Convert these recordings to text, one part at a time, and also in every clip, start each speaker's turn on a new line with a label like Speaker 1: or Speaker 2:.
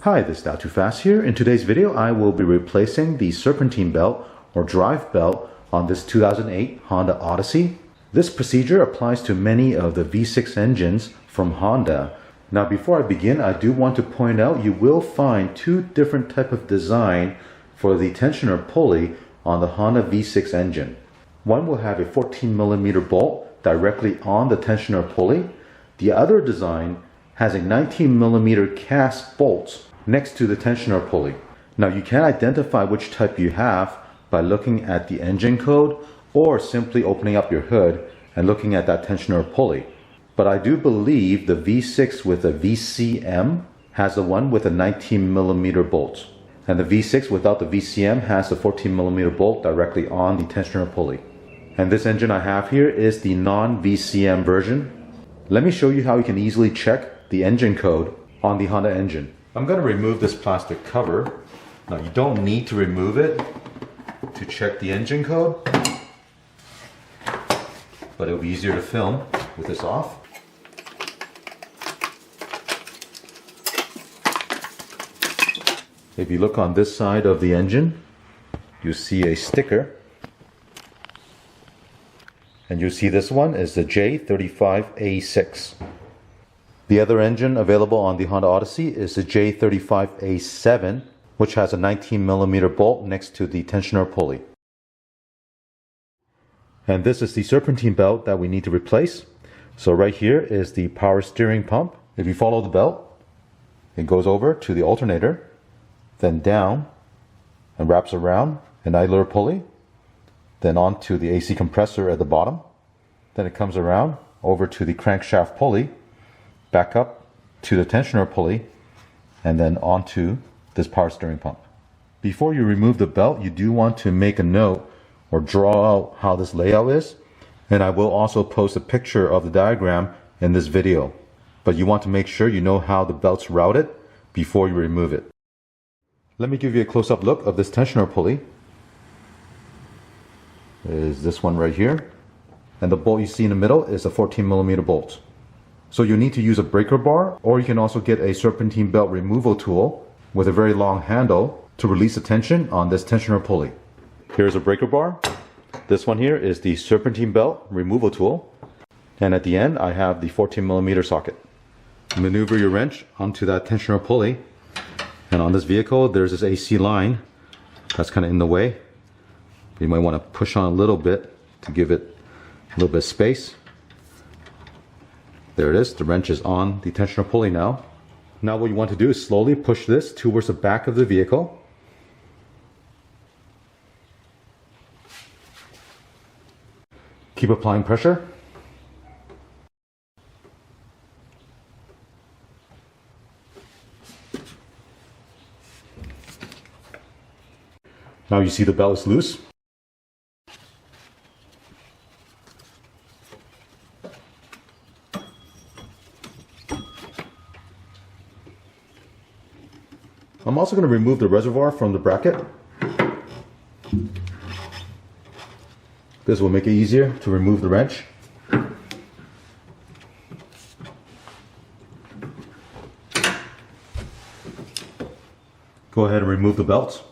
Speaker 1: Hi, this is Too Fast here. In today's video, I will be replacing the serpentine belt or drive belt on this 2008 Honda Odyssey. This procedure applies to many of the V6 engines from Honda. Now before I begin, I do want to point out you will find two different types of design for the tensioner pulley on the Honda V6 engine. One will have a 14mm bolt directly on the tensioner pulley. The other design has a 19mm cast bolt next to the tensioner pulley. Now you can identify which type you have by looking at the engine code or simply opening up your hood and looking at that tensioner pulley. But I do believe the V6 with a VCM has the one with a 19mm bolt. And the V6 without the VCM has the 14mm bolt directly on the tensioner pulley. And this engine I have here is the non-VCM version. Let me show you how you can easily check the engine code on the Honda engine. I'm going to remove this plastic cover. Now you don't need to remove it to check the engine code, but it'll be easier to film with this off. If you look on this side of the engine, you see a sticker. And you see this one is the J35A6. The other engine available on the Honda Odyssey is the J35A7, which has a 19mm bolt next to the tensioner pulley. And this is the serpentine belt that we need to replace. So right here is the power steering pump. If you follow the belt, it goes over to the alternator, then down and wraps around an idler pulley, then onto the AC compressor at the bottom. Then it comes around over to the crankshaft pulley, back up to the tensioner pulley, and then onto this power steering pump. Before you remove the belt, you do want to make a note or draw out how this layout is. And I will also post a picture of the diagram in this video. But you want to make sure you know how the belt's routed before you remove it. Let me give you a close-up look of this tensioner pulley. Is this one right here. And the bolt you see in the middle is a 14mm bolt. So you need to use a breaker bar, or you can also get a serpentine belt removal tool with a very long handle to release the tension on this tensioner pulley. Here's a breaker bar. This one here is the serpentine belt removal tool. And at the end, I have the 14mm socket. Maneuver your wrench onto that tensioner pulley. And on this vehicle, there's this AC line that's kind of in the way. You might want to push on a little bit to give it a little bit of space. There it is. The wrench is on the tensioner pulley now. Now what you want to do is slowly push this towards the back of the vehicle. Keep applying pressure. Now you see the belt is loose. I'm also going to remove the reservoir from the bracket. This will make it easier to remove the wrench. Go ahead and remove the belt.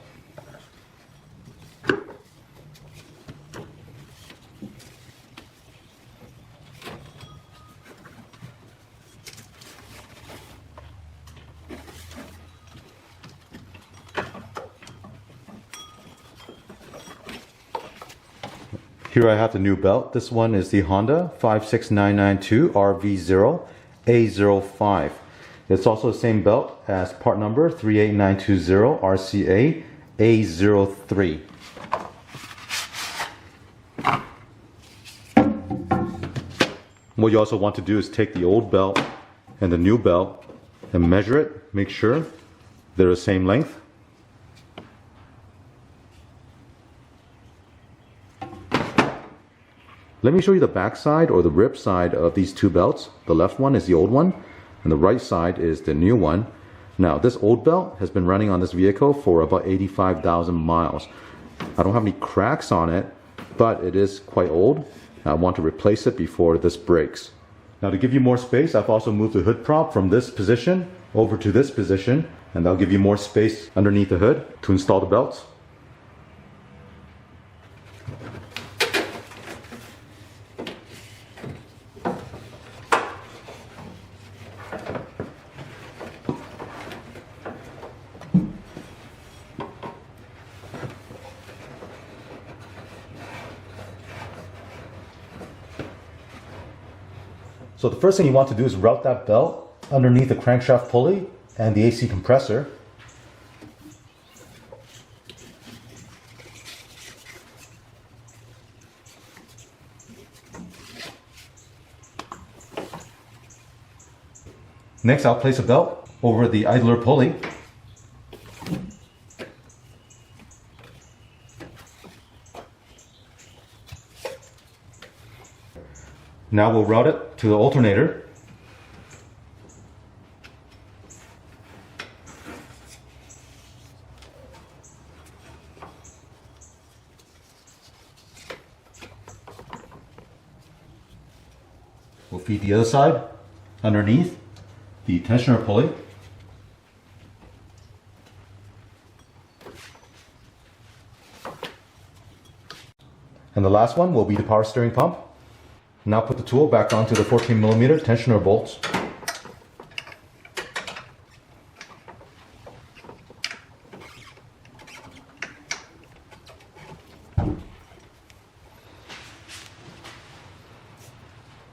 Speaker 1: Here I have the new belt. This one is the Honda 56992 RV0A05. It's also the same belt as part number 38920 RCA A03. What you also want to do is take the old belt and the new belt and measure it. Make sure they're the same length. Let me show you the back side or the rib side of these two belts. The left one is the old one and the right side is the new one. Now this old belt has been running on this vehicle for about 85,000 miles. I don't have any cracks on it, but it is quite old. I want to replace it before this breaks. Now to give you more space, I've also moved the hood prop from this position over to this position and that'll give you more space underneath the hood to install the belts. So the first thing you want to do is route that belt underneath the crankshaft pulley and the AC compressor. Next, I'll place a belt over the idler pulley. Now we'll route it to the alternator. We'll feed the other side underneath the tensioner pulley. And the last one will be the power steering pump. Now put the tool back onto the 14mm tensioner bolts.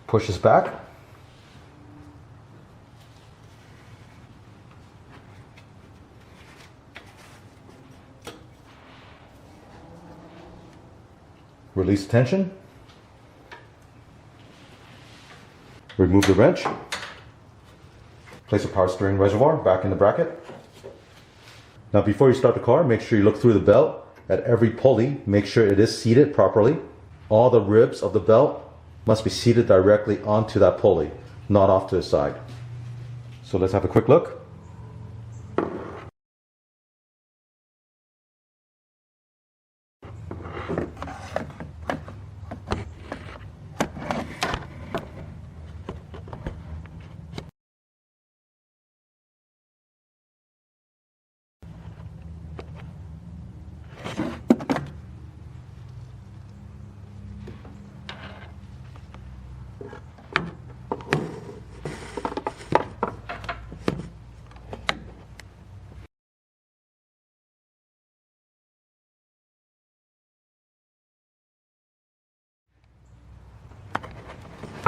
Speaker 1: Push this back. Release the tension. Remove the wrench. Place a power steering reservoir back in the bracket. Now before you start the car, make sure you look through the belt at every pulley. Make sure it is seated properly. All the ribs of the belt must be seated directly onto that pulley, not off to the side. So let's have a quick look.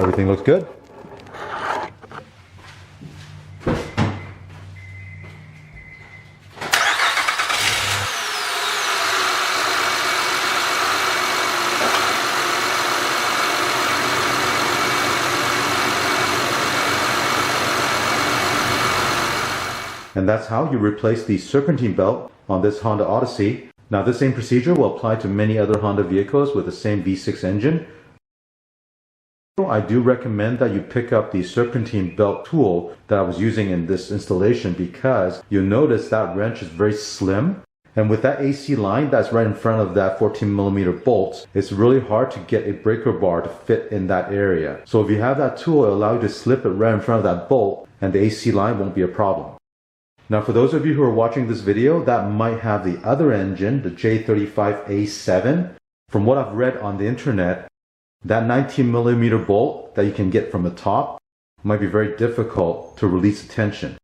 Speaker 1: Everything looks good. And that's how you replace the serpentine belt on this Honda Odyssey. Now this same procedure will apply to many other Honda vehicles with the same V6 engine. I do recommend that you pick up the serpentine belt tool that I was using in this installation, because you'll notice that wrench is very slim, and with that AC line that's right in front of that 14mm bolts, it's really hard to get a breaker bar to fit in that area. So if you have that tool, it'll allow you to slip it right in front of that bolt and the AC line won't be a problem. Now for those of you who are watching this video that might have the other engine, the J35A7, from what I've read on the internet, that 19mm bolt that you can get from the top might be very difficult to release the tension.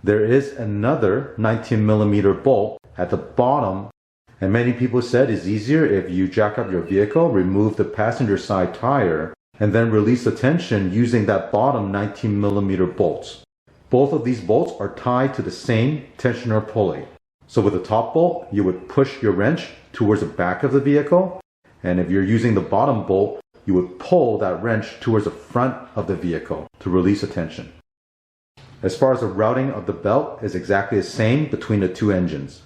Speaker 1: There is another 19mm bolt at the bottom, and many people said it's easier if you jack up your vehicle, remove the passenger side tire, and then release the tension using that bottom 19mm bolts. Both of these bolts are tied to the same tensioner pulley. So with the top bolt, you would push your wrench towards the back of the vehicle, and if you're using the bottom bolt, you would pull that wrench towards the front of the vehicle to release the tension. As far as the routing of the belt is exactly the same between the two engines.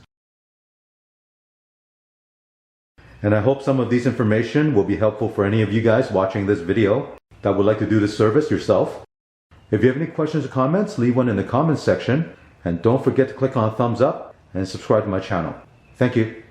Speaker 1: And I hope some of these information will be helpful for any of you guys watching this video that would like to do this service yourself. If you have any questions or comments, leave one in the comments section, and don't forget to click on thumbs up and subscribe to my channel. Thank you.